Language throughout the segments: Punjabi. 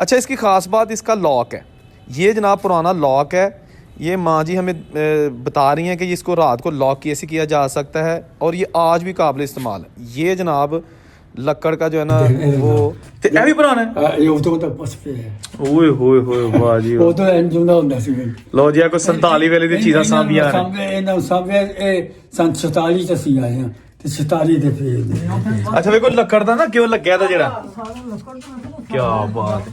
अच्छा, इसकी ख़ास बात इसका लॉक है। ये जनाब पुराना लॉक है। ये माँ जी हमें बता रही हैं कि इसको रात को लॉक कैसे किया जा सकता है और ये आज भी काबिल इस्तेमाल है। ये जनाब लक्कड़ का जो है ना वो ਇਹ ਵੀ ਪੁਰਾਣਾ ਹੈ। ਇਹ ਉਦੋਂ ਤਾਂ ਬਸ ਪਿਆ ਓਏ ਹੋਏ ਹੋਏ ਵਾਹ ਜੀ ਵਾਹ। ਉਦੋਂ ਇੰਜ ਹੁੰਦਾ ਸੀ। ਲਓ ਜੀ, ਆ ਕੋਈ 47 ਵੇਲੇ ਦੀ ਚੀਜ਼ਾਂ ਸਾਂਭੀਆਂ ਨੇ। ਸਾਂਭੇ ਇਹਨਾਂ ਸਾਂਭੇ ਇਹ ਸੰਨ 47 ਚ ਅਸੀਂ ਆਏ ਹਾਂ ਤੇ 47 ਦੇ ਫੇਰ ਅੱਛਾ ਵੇਖੋ ਲੱਕੜ ਦਾ ਨਾ ਕਿਉਂ ਲੱਗਿਆ ਤਾਂ ਜਿਹੜਾ ਕੀ ਬਾਤ।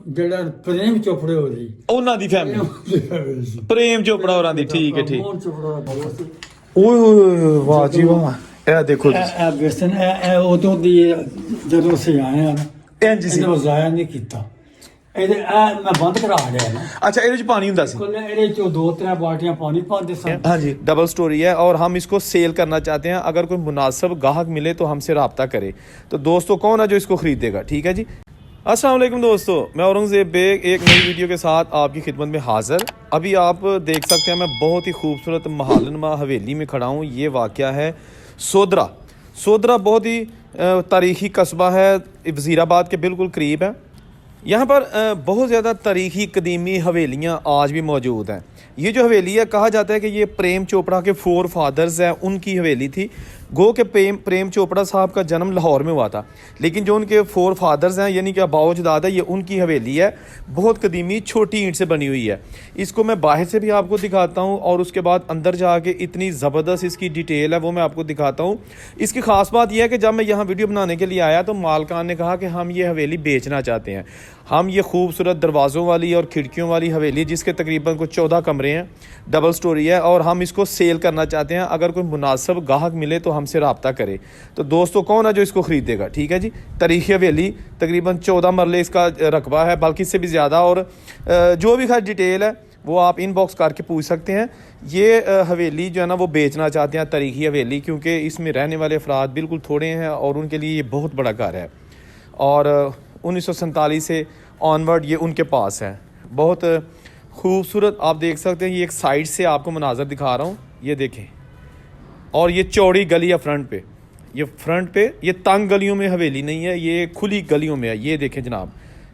ਜਿਹੜਾ ਪ੍ਰੇਮ ਚੋਪੜੇ ਹੋ ਜੀ ਉਹਨਾਂ ਦੀ ਫੈਮਿਲੀ ਪ੍ਰੇਮ ਚੋਪੜਾ ਹੋਰਾਂ ਦੀ। ਠੀਕ ਹੈ ਠੀਕ। ਚੋਪੜਾ ਓਏ ਹੋਏ ਵਾਹ ਜੀ ਵਾਹ। ਇਹ ਦੇਖੋ ਜੀ, ਇਹ ਬੇਸਨ ਇਹ ਉਦੋਂ ਦੀ ਜਦੋਂ ਅਸੀਂ ਆਏ ਹਾਂ ਨਾ ਇੰਜ ਸੀ। ਇਹਨੂੰ ਜ਼ਾਇਆ ਨਹੀਂ ਕੀਤਾ। ਇਹਦੇ ਇਹ ਮੈਂ ਬੰਦ ਕਰਾ ਲਿਆ ਨਾ। अच्छा, ਇਹਦੇ ਚ ਪਾਣੀ ਹੁੰਦਾ ਸੀ। ਇਹਦੇ ਚੋਂ 2-3 ਬਾਲਟੀਆਂ ਪਾਣੀ ਪਾਉਂਦੇ ਸਨ। हाँ जी, डबल स्टोरी है और हम इसको सेल करना चाहते हैं। अगर कोई मुनासिब गाहक मिले तो हमसे रब्ता करे। तो दोस्तों कौन है जो इसको ख़रीदेगा? ठीक है जी। अस्सलाम वालेकुम दोस्तों, मैं औरंगज़ेब बेग एक नई वीडियो के साथ आपकी खिदमत में हाज़िर। अभी आप देख सकते हैं मैं बहुत ही खूबसूरत महालनमा हवेली में खड़ा हूँ। ये वाक़या है सोदरा। सोदरा बहुत ही तारीख़ी कस्बा है, वज़ीराबाद के बिल्कुल करीब है। यहाँ पर बहुत ज़्यादा तारीख़ी कदीमी हवेलियाँ आज भी मौजूद हैं। ये जो हवेली है, कहा जाता है कि ये प्रेम चोपड़ा के 4 फादर्स हैं, उनकी हवेली थी। गो के प्रेम चोपड़ा साहब का जन्म लाहौर में हुआ था, लेकिन जो उनके 4 फादर्स हैं यानी कि अबाओ अजदाद है, ये उनकी हवेली है। बहुत कदीमी छोटी ईंट से बनी हुई है। इसको मैं बाहर से भी आपको दिखाता हूँ और उसके बाद अंदर जाके इतनी ज़बरदस्त इसकी डिटेल है वो मैं आपको दिखाता हूँ। इसकी ख़ास बात यह है कि जब मैं यहाँ वीडियो बनाने के लिए आया तो मालकान ने कहा कि हम ये हवेली बेचना चाहते हैं। हम ये खूबसूरत दरवाज़ों वाली और खिड़कियों वाली हवेली जिसके तकरीबन कुछ 14 कमरे हैं, डबल स्टोरी है, और हम इसको सेल करना चाहते हैं। अगर कोई मुनासिब गाहक मिले तो हमसे रब्ता करे। तो दोस्तों कौन है जो इसको ख़रीदेगा? ठीक है जी। तारीख़ी हवेली तकरीबन 14 मरले इसका रकबा है, बल्कि इससे भी ज़्यादा। और जो भी खैर डिटेल है वो आप इनबॉक्स करके पूछ सकते हैं। ये हवेली जो है ना वो बेचना चाहते हैं, तारीख़ी हवेली, क्योंकि इसमें रहने वाले अफराद बिल्कुल थोड़े हैं और उनके लिए ये बहुत बड़ा घर है। और 1947 से ऑनवर्ड ये उनके पास है। बहुत खूबसूरत आप देख सकते हैं। ये एक साइड से आपको मनाजर दिखा रहा हूँ, ये देखें। और ये चौड़ी गली है फ्रंट पे, ये फ्रंट पे, ये तंग गलियों में हवेली नहीं है, ये खुली गलियों में है। ये देखें जनाब,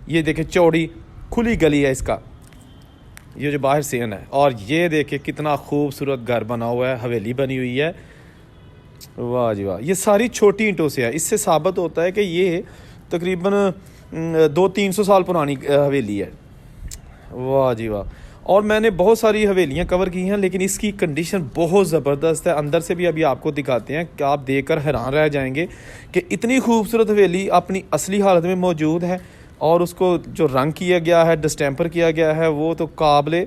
ये देखें चौड़ी खुली गली है इसका, ये जो बाहर से है। और ये देखें कितना खूबसूरत घर बना हुआ है, हवेली बनी हुई है। वाह जी वाह। ये सारी छोटी ईंटों से है। इससे साबित होता है कि ये तकरीबन 200-300 साल पुरानी हवेली है। वाह जी वाह। और मैंने बहुत सारी हवेलियां कवर की हैं, लेकिन इसकी कंडीशन बहुत ज़बरदस्त है। अंदर से भी अभी आपको दिखाते हैं कि आप देखकर हैरान रह जाएंगे कि इतनी खूबसूरत हवेली अपनी असली हालत में मौजूद है। और उसको जो रंग किया गया है, डिस्टेंपर किया गया है, वो तो काबिल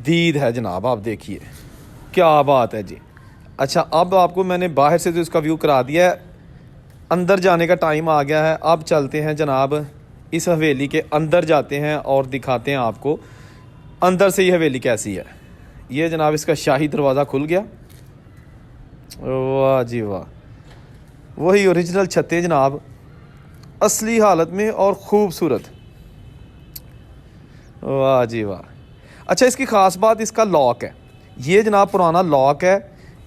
दीद है जनाब। आप देखिए क्या बात है जी। अच्छा, अब आपको मैंने बाहर से तो इसका व्यू करा दिया है, अंदर जाने का टाइम आ गया है। अब चलते हैं जनाब, इस हवेली के अंदर जाते हैं और दिखाते हैं आपको अंदर से ये हवेली कैसी है। ये जनाब इसका शाही दरवाज़ा खुल गया। वाह जी वाह। वही ओरिजिनल छतें जनाब, असली हालत में और ख़ूबसूरत। वाह जी वाह। अच्छा, इसकी ख़ास बात इसका लॉक है। ये जनाब पुराना लॉक है।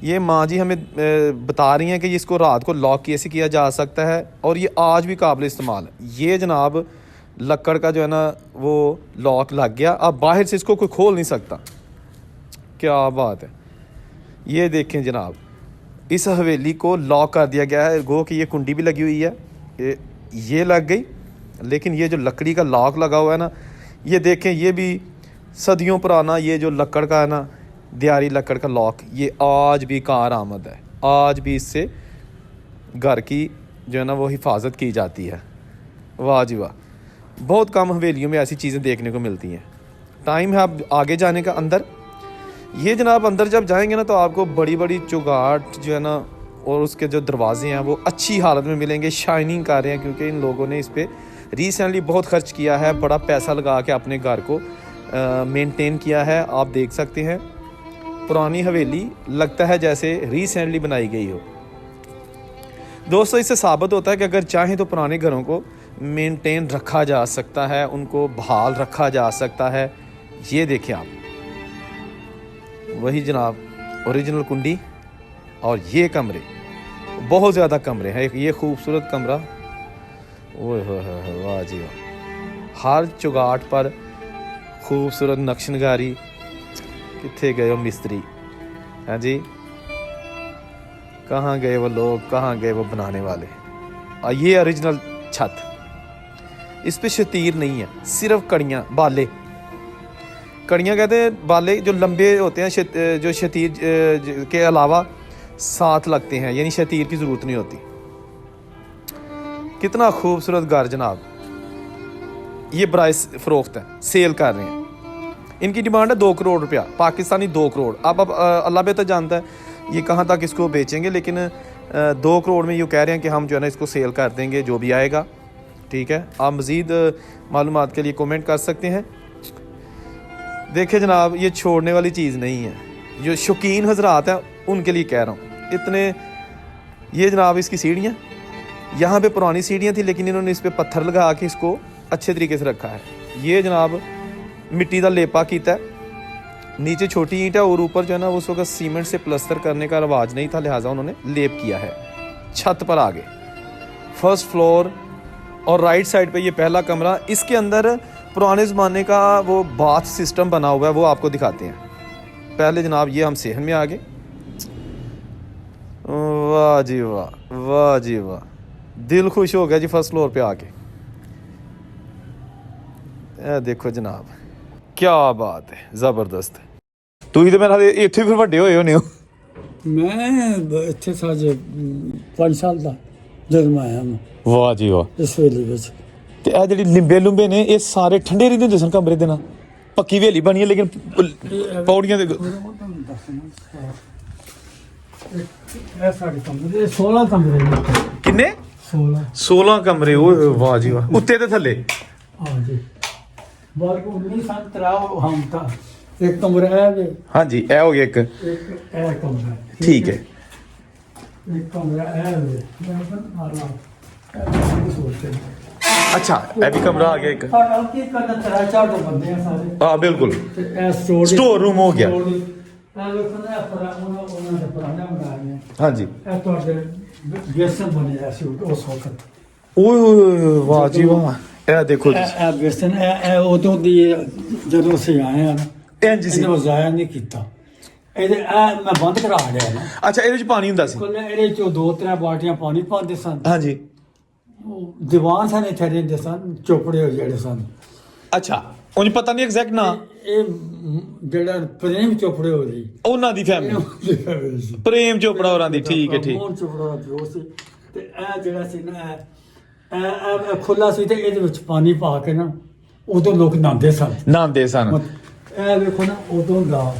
ये माँ जी हमें बता रही हैं कि इसको रात को लॉक कैसे किया जा सकता है और ये आज भी काबिल इस्तेमाल है। ये जनाब लक्कड़ का जो है ना वो लॉक लग गया, अब बाहर से इसको कोई खोल नहीं सकता। क्या बात है। ये देखें जनाब, इस हवेली को लॉक कर दिया गया है। गो कि ये कुंडी भी लगी हुई है, ये लग गई, लेकिन ये जो लकड़ी का लॉक लगा हुआ है ना, ये देखें, ये भी सदियों पुराना, ये जो लक्कड़ का है ना, दियारी लक्कड़ का लॉक, ये आज भी कारआमद है। आज भी इससे घर की जो है ना वो हिफाजत की जाती है। वाह जी वाह। बहुत कम हवेलियों में ऐसी चीज़ें देखने को मिलती हैं। टाइम है अब आगे जाने का अंदर। ये जनाब अंदर जब जाएंगे ना तो आपको बड़ी बड़ी चौगाट जो है ना और उसके जो दरवाजे हैं वो अच्छी हालत में मिलेंगे, शाइनिंग कर रहे हैं, क्योंकि इन लोगों ने इस पर रिसेंटली बहुत खर्च किया है, बड़ा पैसा लगा के अपने घर को मेंटेन किया है। आप देख सकते हैं पुरानी हवेली लगता है जैसे रिसेंटली बनाई गई हो। दोस्तों, इससे साबित होता है कि अगर चाहें तो पुराने घरों को मेंटेन रखा जा सकता है, उनको बहाल रखा जा सकता है। ये देखें आप, वही जनाब ओरिजिनल कुंडी और ये कमरे, बहुत ज़्यादा कमरे हैं। ये खूबसूरत कमरा ओए होए वाह जी वाह। हर चुगाट पर खूबसूरत नक्शनकारी। किथे गए हो मिस्त्री? हैं जी, कहाँ गए वो लोग, कहाँ गए वो बनाने वाले? और ये ओरिजिनल छत, इस पे शतीर नहीं है, सिर्फ कड़ियाँ बाले। कड़ियाँ कहते हैं बाले जो लंबे होते हैं, जो शतीर के अलावा साथ लगते हैं, यानी शतीर की ज़रूरत नहीं होती। कितना खूबसूरत घर जनाब। ये प्राइस फरोख्त है, सेल कर रहे हैं। इनकी डिमांड है 2 करोड़ रुपया, पाकिस्तानी 2 करोड़। अब अल्लाह बेहतर जानता है ये कहाँ तक इसको बेचेंगे, लेकिन 2 करोड़ में ये कह रहे हैं कि हम जो है ना इसको सेल कर देंगे, जो भी आएगा। ठीक है, आप मज़ीद मालूमात के लिए कमेंट कर सकते हैं। देखिए जनाब, ये छोड़ने वाली चीज़ नहीं है। जो शौकीन हजरात हैं उनके लिए कह रहा हूँ। इतने ये जनाब इसकी सीढ़ियाँ, यहाँ पे पुरानी सीढ़ियाँ थी, लेकिन इन्होंने इस पर पत्थर लगा के इसको अच्छे तरीके से रखा है। ये जनाब मिट्टी का लेपा किया है, नीचे छोटी ईंट है और ऊपर जो है ना उस वक्त सीमेंट से प्लस्तर करने का रिवाज नहीं था, लिहाजा उन्होंने लेप किया है। छत पर आगे फर्स्ट फ्लोर और राइट साइड पे ये पहला कमरा। इसके अंदर पुराने ज़माने का वो बाथ सिस्टम बना हुआ है, वो आपको दिखाते हैं। पहले जनाब ये हम सेहन में आ गए। वाह जी वाह, वाह जी वाह, दिल खुश हो गया जी फर्स्ट फ्लोर पे आके। देखो जनाब, क्या बात है, ज़बरदस्त। ਤੁਸੀਂ ਤੇ ਮੇਰਾ ਇੱਥੇ ਫਿਰ ਵੱਡੇ ਹੋਏ ਹੋਣੇ ਹੋ। मैं इतने साज 5 साल ਦਾ ਜਦੋਂ ਮੈਂ ਆਇਆ ਮੈਂ ਵਾਹ ਜੀ ਵਾਹ। ਇਸ ਵੇਲੇ ਵਿੱਚ ਤੇ ਇਹ ਜਿਹੜੀ ਲਿੰਬੇ ਲੁੰਬੇ ਨੇ ਇਹ ਸਾਰੇ ਠੰਡੇ ਰਹਿੰਦੇ ਹੁੰਦੇ ਸਨ ਕਮਰੇ ਦੇ ਨਾਲ। ਪੱਕੀ ਹਵੇਲੀ ਬਣੀ ਹੈ ਲੇਕਿਨ ਪੌੜੀਆਂ ਦੇ ਇਹ ਸਾਡੇ ਕਮਰੇ 16 ਕਮਰੇ ਨੇ। ਕਿੰਨੇ? 16 ਕਮਰੇ। ਓਏ ਵਾਹ ਜੀ ਵਾਹ। ਉੱਤੇ ਤੇ ਥੱਲੇ? ਹਾਂ ਜੀ, ਬਲਕਿ 19 ਹਮ ਤਾਂ ਇੱਕ ਕਮਰਾ ਹੈ ਵੇ। ਹਾਂਜੀ, ਇਹ ਹੋ ਗਿਆ ਇੱਕ ਇਹ ਕਮਰਾ। ਠੀਕ ਹੈ। ਇੱਕ ਕਮਰਾ ਹੈ ਵੇ। ਮੈਂ ਆ ਰਹਾ ਸੋਚਦੇ ਅੱਛਾ, ਇਹ ਵੀ ਕਮਰਾ ਆ ਗਿਆ ਇੱਕ। ਸਾਡਾ ਕੀ ਕਰਨਾ, 4 ਤੋਂ ਬੰਦੇ ਆ ਸਾਰੇ। ਹਾਂ ਬਿਲਕੁਲ। ਤੇ ਇਹ ਸਟੋਰ ਰੂਮ ਹੋ ਗਿਆ। ਇਹ ਲੋਕਾਂ ਨੇ ਉਹਨਾਂ ਦੇ ਪੁਰਾਣਾ ਬਣਾਇਆ। ਹਾਂਜੀ, ਇਹ ਤੁਹਾਡੇ ਬੇਸਨ ਬਣਿਆ ਸੀ ਉਸ ਵਕਤ। ਓਏ ਹੋਏ ਵਾਹ ਜੀ ਵਾਹ। ਇਹ ਦੇਖੋ ਜੀ, ਇਹ ਬੇਸਨ ਇਹ ਉਦੋਂ ਦੀ ਜਦੋਂ ਅਸੀਂ ਆਏ ਆ ਇੰਜ ਸੀ। ਇਹਨੇ ਜ਼ਾਇਆ ਨਹੀਂ ਕੀਤਾ। ਇਹਦੇ ਮੈਂ ਬੰਦ ਕਰਾ ਲਿਆ ਨਾ। ਅੱਛਾ, ਇਹਦੇ ਵਿੱਚ ਪਾਣੀ ਹੁੰਦਾ ਸੀ? ਕੋਲ ਇਹਦੇ ਚੋਂ 2-3 ਬਾਲਟੀਆਂ ਪਾਣੀ ਪਾਉਂਦੇ ਸਨ। ਹਾਂਜੀ। ਉਹ ਦੀਵਾਨ ਸਨ ਇੱਥੇ ਰਹਿੰਦੇ ਸਨ, ਚੋਪੜੇ ਜਿਹੜੇ ਸਨ। ਅੱਛਾ, ਉਂਝ ਪਤਾ ਨਹੀਂ ਐਗਜ਼ੈਕਟ ਨਾ। ਇਹ ਜਿਹੜਾ ਪ੍ਰੇਮ ਚੋਪੜੇ ਹੋ ਜੀ, ਉਹਨਾਂ ਦੀ ਫੈਮਿਲੀ, ਪ੍ਰੇਮ ਚੋਪੜਾ ਹੋਰਾਂ ਦੀ। ਠੀਕ ਹੈ, ਠੀਕ। ਪ੍ਰੇਮ ਚੋਪੜਾ ਦਾ ਜੋ ਸੀ। ਤੇ ਇਹ ਜਿਹੜਾ ਸੀ ਨਾ ਇਹ ਖੁੱਲਾ ਸੀ ਤੇ ਇਹਦੇ ਵਿੱਚ ਪਾਣੀ ਪਾ ਕੇ ਨਾ ਉਦੋਂ ਲੋਕ ਨਹਾਉਂਦੇ ਸਨ। ਇਹ ਵੇਖੋ ਨਾ ਉਦੋਂ ਦਾ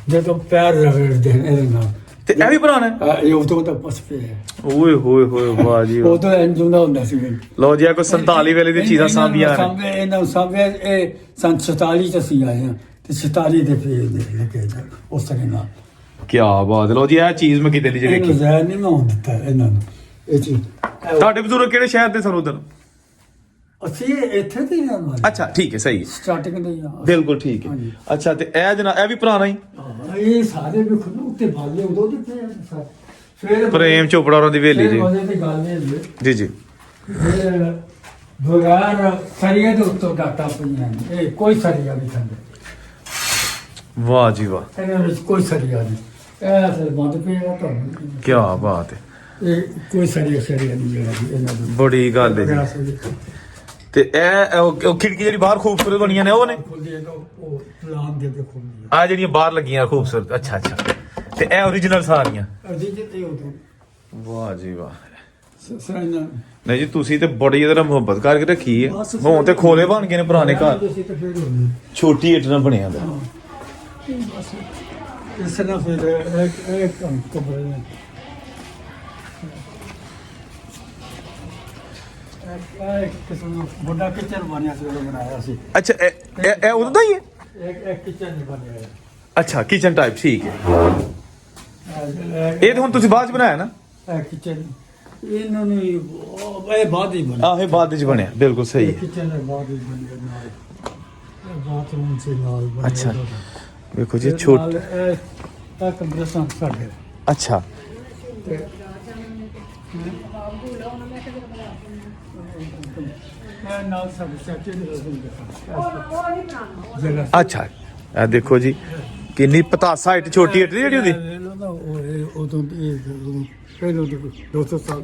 ਜਦੋਂ ਪੈਰ ਰਗੜਦੇ ਨੇ ਇਹਦੇ ਨਾਲ। ਤੇ ਇਹ ਵੀ ਪੁਰਾਣਾ ਹੈ? ਇਹ ਉਦੋਂ ਦਾ ਬਸ ਪਿਆ। ਓਏ ਹੋਏ ਹੋਏ ਵਾਹ ਜੀ ਵਾਹ। ਉਦੋਂ ਇੰਜ ਹੁੰਦਾ ਸੀ। ਲਓ ਜੀ, ਕੋਈ 47 ਵੇਲੇ ਦੀ ਚੀਜ਼ਾਂ ਸਾਂਭੀਆਂ ਨੇ। ਇਹਨਾਂ ਸਾਂਭੇ ਇਹ ਸੰਨ 47 ਚ ਅਸੀਂ ਆਏ ਹਾਂ ਤੇ 47 ਦੇ ਫੇਰ ਦੇ ਕੇ ਉਸ ਤਰ੍ਹਾਂ ਨਾਲ। ਕੀ ਬਾਤ। ਲਓ ਜੀ, ਇਹ ਚੀਜ਼ ਮੈਂ ਕਿਤੇ ਦੀ ਜਿਹੜੀ ਇਹਨੂੰ ਜ਼ਾਇਆ ਨਹੀਂ ਮੈਂ ਦਿੱਤਾ ਇਹਨਾਂ ਨੂੰ। ਇਹ ਚੀਜ਼ ਤੁਹਾਡੇ ਬਜ਼ੁਰਗ ਕਿਹੜੇ ਸ਼ਹਿਰ ਦੇ ਸਨ ਉਧਰ? ਅਸੀਂ ਇੱਥੇ ਤੇ ਹਾਂ। ਅੱਛਾ, ਠੀਕ ਹੈ, ਸਹੀ ਹੈ। ਸਟਾਰਟਿੰਗ ਦੇ ਹੀ ਹਾਂ। ਬਿਲਕੁਲ ਠੀਕ ਹੈ। ਅੱਛਾ, ਤੇ ਇਹ ਜਨਾ ਇਹ ਵੀ ਪੁਰਾਣਾ ਹੀ? ਇਹ ਸਾਰੇ ਵੀ ਖੁਦ ਉੱਤੇ ਬਾਲੇ ਉਦੋਂ ਦੇ ਪਏ ਸਰ। ਫਿਰ ਪ੍ਰੇਮ ਚੋਪੜਾ ਹੋਰਾਂ ਦੀ ਹਵੇਲੀ ਜੀ। ਉਹਦੇ ਤੇ ਗੱਲ ਇਹ ਜੀ ਜੀ। ਬਗਾਰ ਸਰੀਏ ਦੇ ਉੱਤੋਂ ਡਾਟਾ ਪਈਆਂ ਨੇ। ਇਹ ਕੋਈ ਸਰੀਆ ਨਹੀਂ ਥੱਲੇ। ਵਾਹ ਜੀ ਵਾਹ। ਇਹਨਾਂ ਵਿੱਚ ਕੋਈ ਸਰੀਆ ਨਹੀਂ। ਇਹ ਫਿਰ ਬੰਦ ਪਿਆ ਤੁਹਾਨੂੰ। ਕੀ ਬਾਤ ਹੈ। ਇਹ ਕੋਈ ਸਰੀਆ ਨਹੀਂ ਜਿਹੜਾ ਇਹਨਾਂ ਦਾ। ਬੜੀ ਗੱਲ ਹੈ ਜੀ। ਤੇ ਇਹ ਉਹ ਖਿੜਕੀ ਜਿਹੜੀ ਬਾਹਰ ਖੂਬਸੂਰਤ ਬਣੀਆਂ ਨੇ ਉਹ ਨੇ? ਉਹ ਪਲਾਨ ਦੇ ਦੇ ਖੋਲੀ ਆ ਜਿਹੜੀਆਂ ਬਾਹਰ ਲੱਗੀਆਂ ਖੂਬਸੂਰਤ। ਅੱਛਾ ਅੱਛਾ। ਤੇ ਇਹ ਓਰੀਜਨਲ ਸਾਰੀਆਂ? ਅਰਜੀ ਤੇ ਉਦੋਂ। ਵਾਹ ਜੀ ਵਾਹ। ਸਰਾਇਨਾ ਨਹੀਂ ਜੀ, ਤੁਸੀਂ ਤੇ ਬੜੀ ਇਹਦੇ ਨਾਲ ਮੁਹੱਬਤ ਕਰਕੇ ਰੱਖੀ ਹੈ। ਹੁਣ ਤੇ ਖੋਲੇ ਬਣ ਗਏ ਨੇ ਪੁਰਾਣੇ ਘਰ। ਛੋਟੀ ਇੱਟ ਨਾਲ ਬਣਿਆ ਦਾ। ਇਸ ਨਾਲ ਫਿਰ ਇੱਕ ਕਮਰੇ ਨੇ। ਕਿਸਮ ਦਾ ਵੱਡਾ ਕਿਚਨ ਬਣਿਆ ਸੀ, ਉਹ ਬਣਾਇਆ ਸੀ। ਅੱਛਾ, ਇਹ ਉਦੋਂ ਦਾ ਹੀ ਹੈ? ਇੱਕ ਕਿਚਨ ਨਹੀਂ ਬਣਿਆ। ਅੱਛਾ, ਕਿਚਨ ਟਾਈਪ। ਠੀਕ ਹੈ। ਇਹ ਤਾਂ ਹੁਣ ਤੁਸੀਂ ਬਾਅਦ ਚ ਬਣਾਇਆ ਨਾ? ਇਹ ਕਿਚਨ ਇਹਨਾਂ ਨੂੰ ਇਹ ਬਾਅਦ ਹੀ ਬਣਿਆ। ਆਹ ਇਹ ਬਾਅਦ ਵਿੱਚ ਬਣਿਆ, ਬਿਲਕੁਲ ਸਹੀ ਹੈ। ਕਿਚਨ ਇਹ ਬਾਅਦ ਹੀ ਬਣਿਆ ਨਾਲ। ਬਾਥਰੂਮ ਸੀ ਨਾਲ ਬਣਿਆ। ਅੱਛਾ, ਵੇਖੋ ਜੀ ਛੋਟ। ਇਹ ਕਮਰੇ ਸਨ ਸਾਡੇ। ਅੱਛਾ। ਇਹ ਨਾਲ ਸਭ ਸੱਚੇ ਦੇ ਜਗ੍ਹਾ ਅੱਛਾ ਇਹ ਦੇਖੋ ਜੀ ਕਿੰਨੀ ਪਤਾਸਾ ਹਾਈਟ ਛੋਟੀ ਹਾਈਟ ਜਿਹੜੀ ਉਹਦੀ ਉਦੋਂ ਪਹਿਲਾਂ 200 ਸਾਲ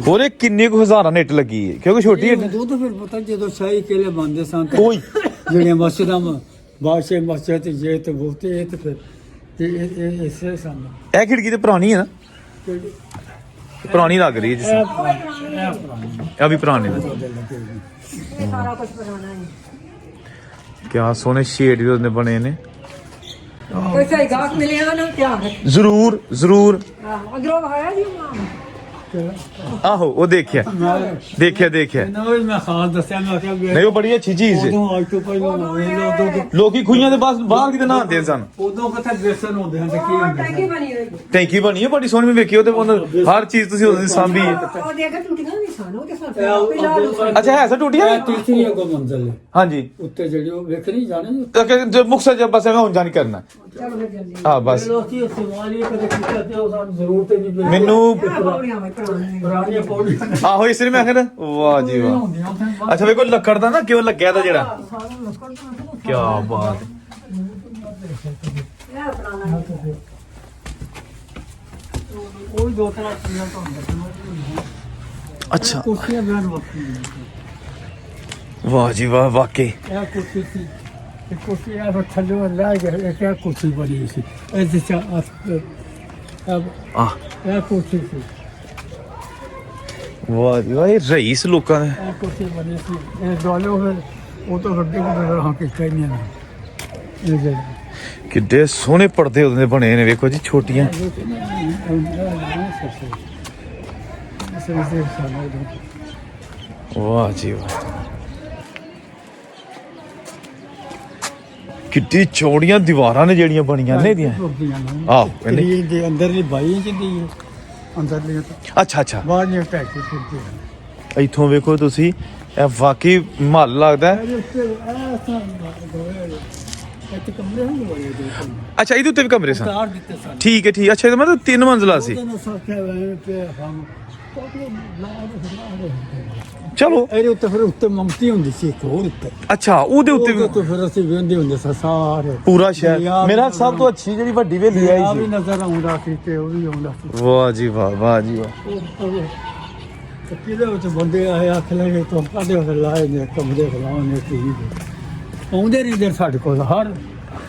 ਉਹਦੇ ਕਿੰਨੇ ਕੁ ਹਜ਼ਾਰਾਂ ਨੈਟ ਲੱਗੀ ਹੈ ਕਿਉਂਕਿ ਛੋਟੀ ਹਾਈਟ ਉਹ ਤਾਂ ਫਿਰ ਪਤਾ ਜਦੋਂ ਸ਼ਾਹੀ ਕਿਲੇ ਬੰਦੇ ਸਨ ਓਏ ਜਿਹੜੀਆਂ ਮਸਜਿਦਾਂ ਬਾਦਸ਼ਾਹ ਮਸਜਿਦ ਤੇ ਜੇ ਤੇ ਬਹੁਤੇ ਇਹ ਤੇ ਫਿਰ ਤੇ ਇਹ ਇਸੇ ਸਨ ਇਹ ਖਿੜਕੀ ਤੇ ਪੁਰਾਣੀ ਹੈ ਨਾ ਪੁਰਾਣੀ ਲੱਗ ਰਹੀ ਹੈ ਜਿਸ ਇਹ ਵੀ ਪੁਰਾਣੀ ਹੈ ਇਹ ਸਾਰਾ ਕੁਝ ਬਣਾਉਣਾ ਹੈ ਕਿਆ ਸੋਹਣੇ ਸ਼ੇਡ ਵੀ ਉਹਨੇ ਬਣੇ ਨੇ ਕੋਈ ਸਹੀ ਗਾਹਕ ਮਿਲਿਆ ਨਾ ਧਿਆਨ ਰੱਖ ਜ਼ਰੂਰ ਜ਼ਰੂਰ ਅਗਰੋਂ ਆਇਆ ਜੀ ਨਾਮ ਆਹੋ ਉਹ ਦੇਖਿਆ ਨਾ ਮੈਂ ਖਾਸ ਦੱਸਿਆ ਮੈਂ ਕਿਹਾ ਵੀ ਨਹੀਂ ਉਹ ਬੜੀ ਅੱਛੀ ਚੀਜ਼ ਹੈ ਉਦੋਂ ਅੱਜ ਤੋਂ ਪਹਿਲਾਂ ਉਦੋਂ ਲੋਕੀ ਖੂਹੀਆਂ ਦੇ ਬਸ ਬਾਹਰ ਕਿਤੇ ਨਹਾਉਂਦੇ ਸਨ ਉਦੋਂ ਕਿੱਥੇ ਬੇਸਨ ਹੁੰਦੇ ਹਨ ਤੇ ਕੀ ਹੁੰਦੇ ਟੈਂਕੀ ਬਣੀ ਹੋਈ ਟੈਂਕੀ ਬਣੀ ਹੈ ਬੜੀ ਸੋਹਣੀ ਮੈਂ ਵੇਖੀ ਉਹਦੇ ਉਹਨੇ ਹਰ ਚੀਜ਼ ਤੁਸੀਂ ਉਹਦੀ ਸਾਂਭੀ ਹੈ ਉਹ ਦੇਖ ਟੁੱਟੀਆਂ ਨਹੀਂ ਸਨ ਉਹ ਤੇ ਸਨ ਅੱਛਾ ਹੈ ਸਰ ਟੂਟੀਆਂ ਇਹ ਤੀਸਰੀ ਅੱਗੋਂ ਮੰਜ਼ਲ ਹੈ ਹਾਂਜੀ ਉੱਤੇ ਜਿਹੜੀ ਉਹ ਵੇਖ ਨਹੀਂ ਜਾਣੇ ਜੋ ਮੁਕਸਰ ਜਬ ਬਸ ਐਵੇਂ ਹੁਣ ਜਾਣੀ ਕਰਨਾ ਚਲੋ ਫਿਰ ਜਲਦੀ ਹਾਂ ਬਸ ਲੋਕੀ ਇਸਤੇਮਾਲ ਹੀ ਕਦੇ ਕੀਤਾ ਤੇ ਉਹ ਸਾਨੂੰ ਜ਼ਰੂਰਤ ਹੀ ਨਹੀਂ ਪਈ ਮੈਨੂੰ ਪੌੜੀਆਂ ਵਿੱਚ ਪੁਰਾਣੀਆਂ ਪੌੜੀਆਂ ਆਹੋ ਇਸ ਲਈ ਮੈਂ ਕਹਿੰਦਾ ਵਾਹ ਜੀ ਵਾਹ ਹੁੰਦੀਆਂ ਉੱਥੇ ਅੱਛਾ ਵੇਖੋ ਲੱਕੜ ਦਾ ਨਾ ਕਿਉਂ ਲੱਗਿਆ ਦਾ ਜਿਹੜਾ ਸਾਰਾ ਲੱਕੜ ਦਾ ਕੀ ਬਾਤ ਇਹ ਪੁਰਾਣਾ ਉਹ ਦੋ ਤਰ੍ਹਾਂ ਦੀਆਂ ਤਾਂ ਹੁੰਦੀਆਂ ਅੱਛਾ ਕੁਰਸੀਆਂ ਬਿਆਨ ਵਕਤੀ ਵਾਹ ਜੀ ਵਾਹ ਵਾਕਈ ਇਹ ਕੁਰਸੀ ਸੀ ਇਹ ਕੁਰਸੀ ਆ ਥੱਲੇ ਲੈ ਗਏ ਇਹ ਕੁਰਸੀ ਬਣੀ ਸੀ ਇਹ ਜਿਹਾ ਆ ਇਹ ਕੁਰਸੀ ਸੀ ਵਾਹ ਜੀ ਵਾਹ ਇਹ ਰਈਸ ਲੋਕਾਂ ਦੇ ਇਹ ਕੁਰਸੀ ਬਣੀ ਸੀ ਇਹ ਦੁਆਲੇ ਉਹ ਤਾਂ ਰੱਡੇ ਕੋਲ ਰਹਾ ਕੇ ਕਹਿੰਦੇ ਨੇ ਇਹ ਜੇ ਕਿੱਡੇ ਸੋਹਣੇ ਪਰਦੇ ਉਹਦੇ ਬਣੇ ਨੇ ਵੇਖੋ ਜੀ ਛੋਟੀਆਂ ਵਾਹ ਜੀ ਵਾਹ ਕਿੱਡੀ ਚੌੜੀਆਂ ਦੀਵਾਰਾਂ ਨੇ ਜਿਹੜੀਆਂ ਬਣੀਆਂ ਨੇ ਇਹਦੀਆਂ ਆਹੋ ਇਹਨੇ ਦੇ ਅੰਦਰ ਦੀ ਬਾਈ ਜਿੰਦੀ ਹੈ ਅੰਦਰ ਦੀ ਅੱਛਾ ਅੱਛਾ ਬਾਹਰ ਨਹੀਂ ਟੈਕਸੀ ਫਿਰਦੀ ਇੱਥੋਂ ਵੇਖੋ ਤੁਸੀਂ ਇਹ ਵਾਕਈ ਮਹੱਲ ਲੱਗਦਾ ਹੈ। ਇਹਦੇ ਉੱਤੇ ਇੱਥੇ ਕਮਰੇ ਹੁੰਦੇ ਬੜੇ ਦੇ ਅੱਛਾ ਇਹਦੇ ਉੱਤੇ ਵੀ ਕਮਰੇ ਸਨ ਤਾਰ ਦਿੱਤੇ ਸਨ ਠੀਕ ਹੈ ਠੀਕ ਅੱਛਾ ਇਹਦਾ ਮਤਲਬ 3 ਮੰਜ਼ਲਾ ਸੀ ਉਹਦੇ ਨਾਲ ਸਾਖਿਆ ਹੋਇਆ ਤੇ ਹਮ ਚਲੋ ਇਹਦੇ ਉੱਤੇ ਫਿਰ ਉੱਤੇ ਮਮਤੀ ਹੁੰਦੀ ਸੀ ਇੱਕ ਹੋਰ ਉੱਤੇ ਅੱਛਾ ਉਹਦੇ ਉੱਤੇ ਵੀ ਉਹਦੇ ਤੋਂ ਫਿਰ ਅਸੀਂ ਵੇਂਦੇ ਹੁੰਦੇ ਸਾਂ ਸਾਰੇ ਪੂਰਾ ਸ਼ਹਿਰ ਮੇਰਾ ਸਭ ਤੋਂ ਅੱਛੀ ਜਿਹੜੀ ਵੱਡੀ ਹਵੇਲੀ ਆ ਆਈ ਵੀ ਸੀ ਨਜ਼ਰ ਆਉਂਦਾ ਸੀ ਤੇ ਉਹ ਵੀ ਆਉਂਦਾ ਸੀ ਵਾਹ ਜੀ ਵਾਹ ਜੀ ਵਾਹ ਤੇ ਕਿਹਦੇ ਵਿੱਚ ਬੰਦੇ ਆਏ ਆਖ ਲਗੇ ਤੋਂ ਕਾਦੇ ਉਹ ਲਾਏ ਨੇ ਕਮਰੇ ਖਲਾਉਣੇ ਟੀਵੀ ਆਉਂਦੇ ਰਹਿੰਦੇ ਸਾਡੇ ਕੋਲ ਹਰ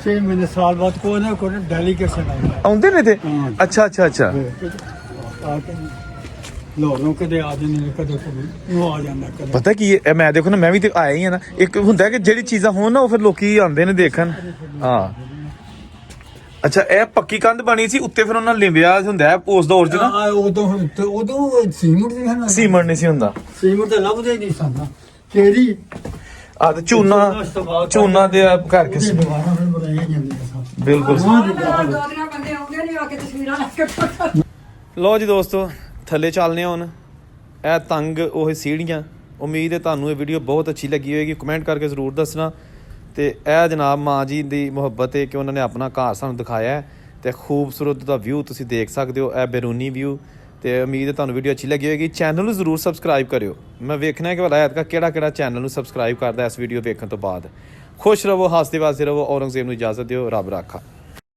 6 ਮਹੀਨੇ ਸਾਲ ਬਾਅਦ ਕੋਈ ਨਾ ਕੋਈ ਡੈਲੀਗੇਸ਼ਨ ਆਉਂਦਾ ਆਉਂਦੇ ਨੇ ਤੇ ਹਾਂ। ਅੱਛਾ ਅੱਛਾ ਅੱਛਾ ਆ ਕੇ ਲੋਰੋਂ ਕਦੇ ਆ ਜਾਂਦੇ ਨੇ ਕਦੇ ਕੋਈ ਉਹ ਆ ਜਾਂਦਾ ਕਦੇ ਪਤਾ ਕੀ ਹੈ ਇਹ ਮੈਂ ਦੇਖੋ ਨਾ ਮੈਂ ਵੀ ਤੇ ਆਇਆ ਹੀ ਆ ਨਾ ਇੱਕ ਹੁੰਦਾ ਕਿ ਜਿਹੜੀ ਚੀਜ਼ਾਂ ਹੋਣ ਨਾ ਉਹ ਫਿਰ ਲੋਕੀ ਆਉਂਦੇ ਨੇ ਦੇਖਣ ਹਾਂ ਅੱਛਾ ਇਹ ਪੱਕੀ ਕੰਧ ਬਣੀ ਸੀ ਉੱਤੇ ਫਿਰ ਉਹਨਾਂ ਲਿੰਬਿਆ ਹੁੰਦਾ ਹੈ ਉਸ ਦੌਰ 'ਚ ਨਾ ਆ ਉਦੋਂ ਸੀਮਟ ਦੇ ਹਨ ਸੀਮੈਂਟ ਨਹੀਂ ਸੀ ਹੁੰਦਾ ਸੀਮਟ ਤਾਂ ਲੱਭਦੇ ਹੀ ਨਹੀਂ ਸਨ ਕਿਹੜੀ ਆ ਤੇ ਚੂਨਾ ਦੇ ਕਰਕੇ ਸੀ। ਦੁਬਾਰਾ ਫਿਰ ਬਣਾਈਆਂ ਜਾਂਦੀਆਂ ਸਨ ਬਿਲਕੁਲ ਦੋ ਤਿੰਨ ਬੰਦੇ ਆਉਂਦੇ ਨੇ ਆ ਕੇ ਤਸਵੀਰਾਂ ਲੈ ਕੇ ਲੋ ਜੀ ਦੋਸਤੋ ਥੱਲੇ ਚੱਲਨੇ ਹੁਣ ਇਹ ਤੰਗ ਉਹ ਸੀੜੀਆਂ ਉਮੀਦ ਹੈ ਤੁਹਾਨੂੰ ਇਹ ਵੀਡੀਓ ਬਹੁਤ ਅੱਛੀ ਲੱਗੀ ਹੋਏਗੀ ਕਮੈਂਟ ਕਰਕੇ ਜ਼ਰੂਰ ਦੱਸਣਾ ਤੇ ਇਹ ਜਨਾਬ ਮਾਂ ਜੀ ਦੀ ਮੁਹੱਬਤ ਹੈ ਕਿ ਉਹਨਾਂ ਨੇ ਆਪਣਾ ਘਰ ਸਾਨੂੰ ਦਿਖਾਇਆ ਹੈ ਤੇ ਖੂਬਸੂਰਤ ਦਾ ਵਿਊ ਤੁਸੀਂ ਦੇਖ ਸਕਦੇ ਹੋ ਇਹ ਬੈਰੂਨੀ ਵਿਊ ਤੇ ਉਮੀਦ ਹੈ ਤੁਹਾਨੂੰ ਵੀਡੀਓ ਅੱਛੀ ਲੱਗੀ ਹੋਏਗੀ ਚੈਨਲ ਨੂੰ ਜ਼ਰੂਰ ਸਬਸਕ੍ਰਾਈਬ ਕਰਿਓ ਮੈਂ ਵੇਖਣਾ ਹੈ ਕਿ ਭਲਾ ਐਤਕਾ ਕਿਹੜਾ ਚੈਨਲ ਨੂੰ ਸਬਸਕ੍ਰਾਈਬ ਕਰਦਾ ਇਸ ਵੀਡੀਓ ਵੇਖਣ ਤੋਂ ਬਾਅਦ ਖੁਸ਼ ਰਹੋ ਹੱਸਦੇ ਵਸਦੇ ਰਹੋ ਔਰੰਗਜ਼ੇਬ ਨੂੰ ਇਜਾਜ਼ਤ ਦਿਓ ਰੱਬ ਰਾਖਾ